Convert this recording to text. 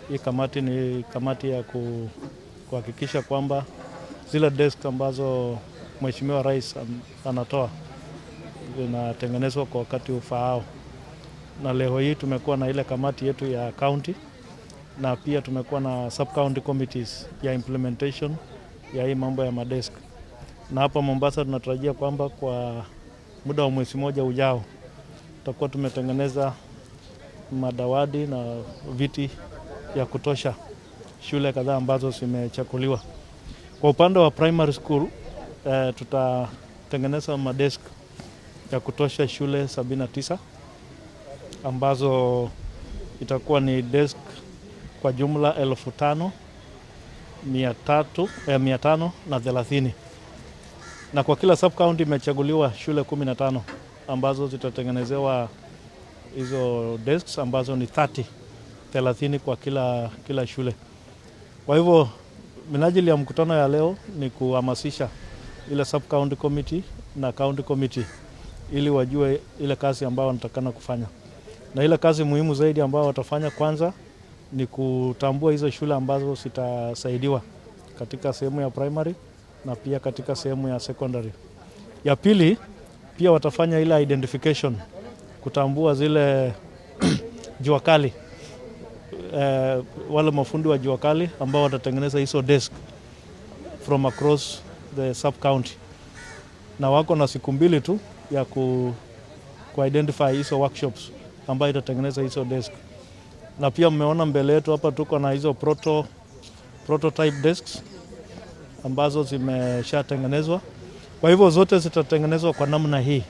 Hii kamati ni kamati ya kuhakikisha kwamba zile desk ambazo Mheshimiwa Rais anatoa zinatengenezwa kwa wakati ufaao. Na leo hii tumekuwa na ile kamati yetu ya county na pia tumekuwa na sub county committees ya implementation ya hii mambo ya madesk. Na hapa Mombasa tunatarajia kwamba kwa muda wa mwezi mmoja ujao tutakuwa tumetengeneza madawati na viti ya kutosha shule kadhaa ambazo zimechakuliwa. Kwa upande wa primary school tutatengeneza madesk ya kutosha shule 79 ambazo itakuwa ni desk kwa jumla 5,530 na kwa kila sub county imechaguliwa shule 15 ambazo zitatengenezewa hizo desks ambazo ni 30 kwa kila shule. Kwa hivyo minajili ya mkutano ya leo ni kuhamasisha ile sub county committee na county committee ili wajue ile kazi ambayo wanatakana kufanya. Na ile kazi muhimu zaidi ambayo watafanya kwanza ni kutambua hizo shule ambazo zitasaidiwa katika sehemu ya primary na pia katika sehemu ya secondary. Ya pili pia watafanya ile identification, kutambua zile jua kali, wale mafundi wa jua kali ambao watatengeneza hizo desk from across the sub county. Na wako na siku 2 tu ya identify hizo workshops ambayo itatengeneza hizo desk. Na pia mmeona mbele yetu hapa tuko na hizo prototype desks ambazo zimeshatengenezwa. Kwa hivyo zote zitatengenezwa kwa namna hii.